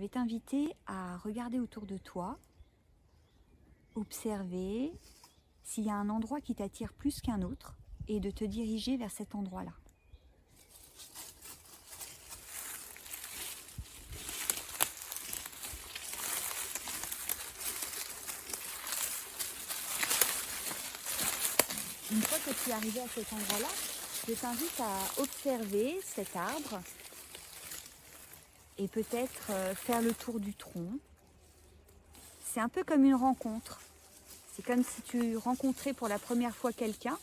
vais t'inviter à regarder autour de toi, observer s'il y a un endroit qui t'attire plus qu'un autre et de te diriger vers cet endroit-là. Une fois que tu es arrivé à cet endroit-là, je t'invite à observer cet arbre et peut-être faire le tour du tronc. C'est un peu comme une rencontre. C'est comme si tu rencontrais pour la première fois quelqu'un.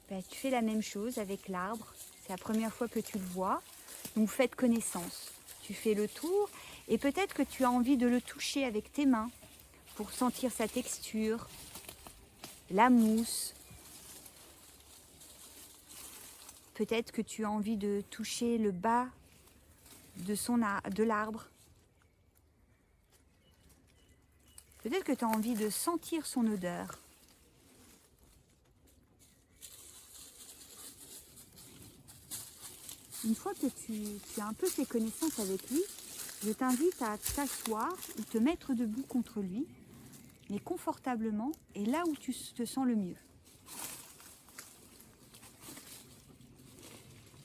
Tu fais la même chose avec l'arbre. C'est la première fois que tu le vois. Donc faites connaissance. Tu fais le tour et peut-être que tu as envie de le toucher avec tes mains pour sentir sa texture, la mousse. Peut-être que tu as envie de toucher le bas de l'arbre. Peut-être que tu as envie de sentir son odeur. Une fois que tu as un peu fait connaissance avec lui, je t'invite à t'asseoir ou te mettre debout contre lui, mais confortablement et là où tu te sens le mieux.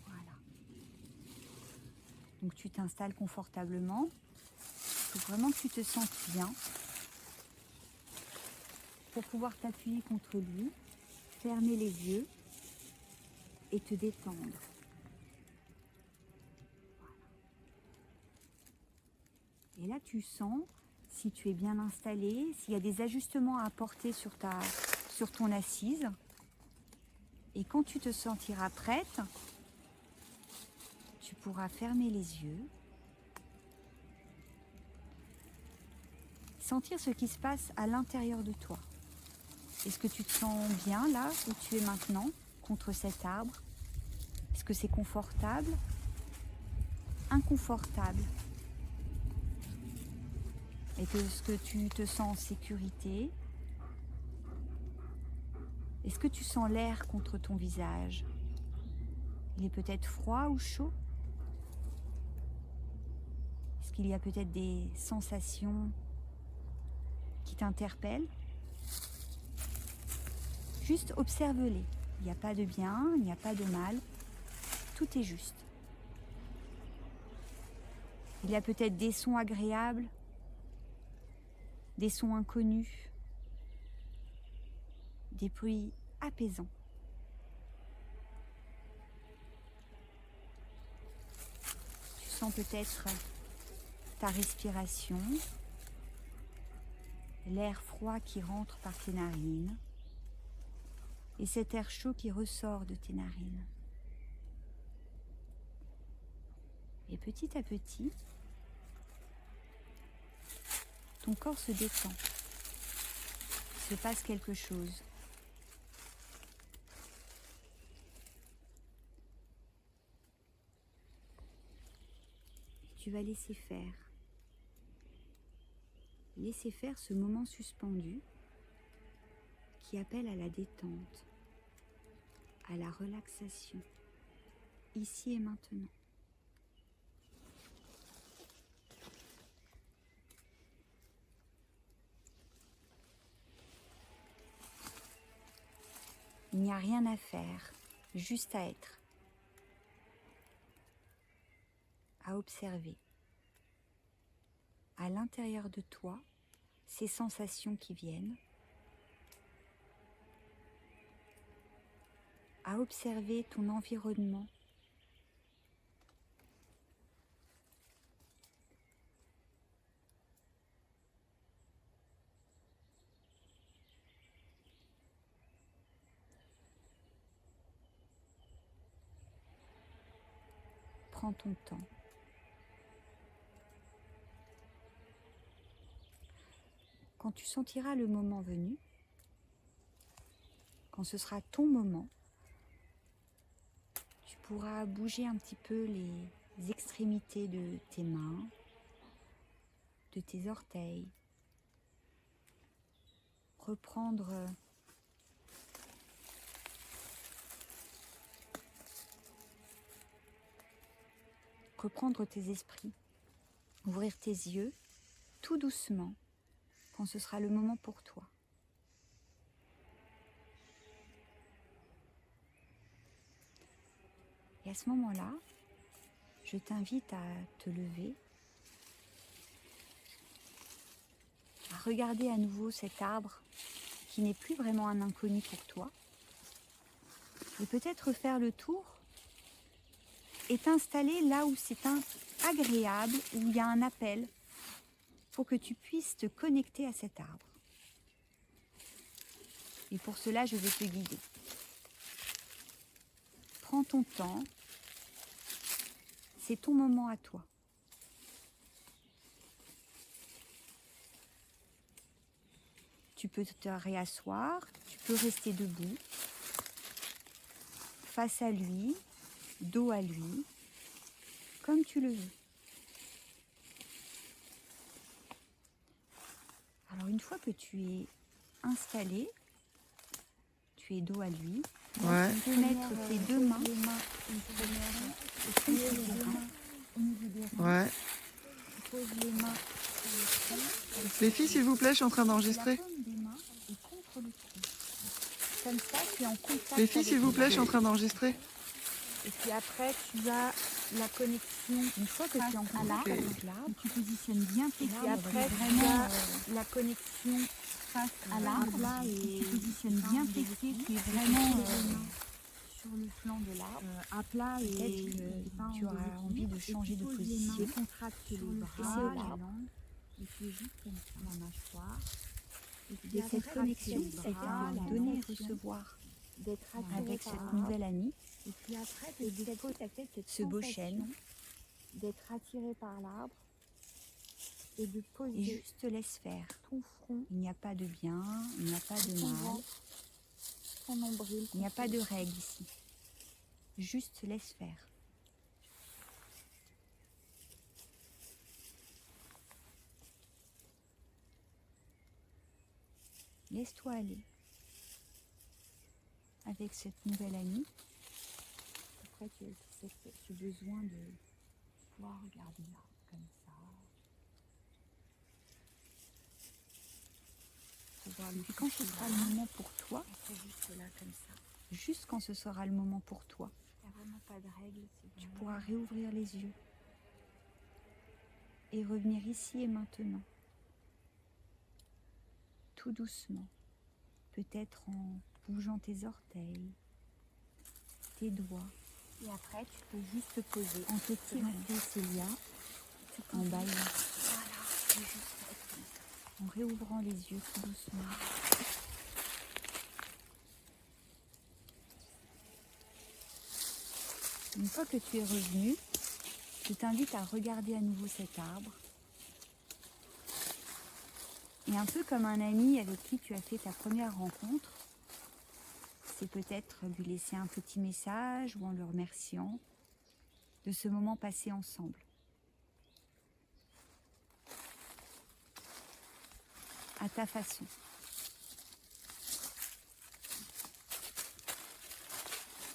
Voilà. Donc tu t'installes confortablement. Il faut vraiment que tu te sentes bien pour pouvoir t'appuyer contre lui, fermer les yeux et te détendre. Et là, tu sens si tu es bien installé, s'il y a des ajustements à apporter sur ton assise. Et quand tu te sentiras prête, tu pourras fermer les yeux, sentir ce qui se passe à l'intérieur de toi. Est-ce que tu te sens bien là où tu es maintenant, contre cet arbre? Est-ce que c'est confortable? Inconfortable? Est-ce que tu te sens en sécurité? Est-ce que tu sens l'air contre ton visage? Il est peut-être froid ou chaud? Est-ce qu'il y a peut-être des sensations qui t'interpellent? Juste observe-les. Il n'y a pas de bien, il n'y a pas de mal. Tout est juste. Il y a peut-être des sons agréables, des sons inconnus, des bruits apaisants. Tu sens peut-être ta respiration, l'air froid qui rentre par tes narines et cet air chaud qui ressort de tes narines. Et petit à petit, ton corps se détend. Il se passe quelque chose. Tu vas laisser faire. Laisser faire ce moment suspendu qui appelle à la détente, à la relaxation, ici et maintenant. Il n'y a rien à faire, juste à être, à observer. À l'intérieur de toi, ces sensations qui viennent, à observer ton environnement, prends ton temps. Quand tu sentiras le moment venu, quand ce sera ton moment, tu pourras bouger un petit peu les extrémités de tes mains, de tes orteils, reprendre tes esprits. ouvrir tes yeux tout doucement quand ce sera le moment pour toi. Et à ce moment-là, je t'invite à te lever, à regarder à nouveau cet arbre qui n'est plus vraiment un inconnu pour toi, et peut-être faire le tour et t'installer là où c'est agréable, où il y a un appel, pour que tu puisses te connecter à cet arbre. Et pour cela, je vais te guider. Prends ton temps, c'est ton moment à toi. Tu peux te réasseoir, tu peux rester debout, face à lui, dos à lui, comme tu le veux. Alors une fois que tu es installé, tu es dos à lui, Ouais. tu peux mettre tes deux mains Ouais. pose les mains Les filles, s'il vous plaît, je suis en train la d'enregistrer. paume des mains est contre le tronc. Comme ça, tu es en contact. Les filles, avec s'il vous le plaît, je suis en arbre. train d'enregistrer. Et puis après, tu as la connexion. Une fois que tu es en contact Ok. avec l'arbre, tu positionnes bien tes pieds. Et puis après, vraiment, tu as la connexion face à l'arbre. Là, et tu positionnes bien tes pieds. Tu es vraiment sur le flanc de l'arbre, à plat, et tu auras envie de changer de position. Tu contractes les bras, la langue, et puis juste comme ça, la mâchoire. De cette connexion, c'est-à-dire de donner et recevoir avec cette nouvelle amie, et puis après, ce beau chêne, d'être attiré par l'arbre et de poser. Et juste te laisse faire. Ton front. Il n'y a pas de bien, il n'y a pas de mal. Ton nombril. Il n'y a pas de règle ici. Juste laisse faire. Laisse-toi aller avec cette nouvelle amie. Après, tu as ce besoin de pouvoir regarder l'arbre comme ça. Et puis quand ce sera le moment pour toi, juste là comme ça, juste quand ce sera le moment pour toi, il n'y a vraiment pas de règle, tu pourras réouvrir les yeux et revenir ici et maintenant, tout doucement, peut-être en bougeant tes orteils, tes doigts. Et après, tu peux juste te poser en te tirant Célia, en baillant. Voilà, en réouvrant les yeux tout doucement. Une fois que tu es revenu, je t'invite à regarder à nouveau cet arbre. Et un peu comme un ami avec qui tu as fait ta première rencontre, c'est peut-être lui laisser un petit message ou en le remerciant de ce moment passé ensemble. À ta façon.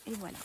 Et voilà.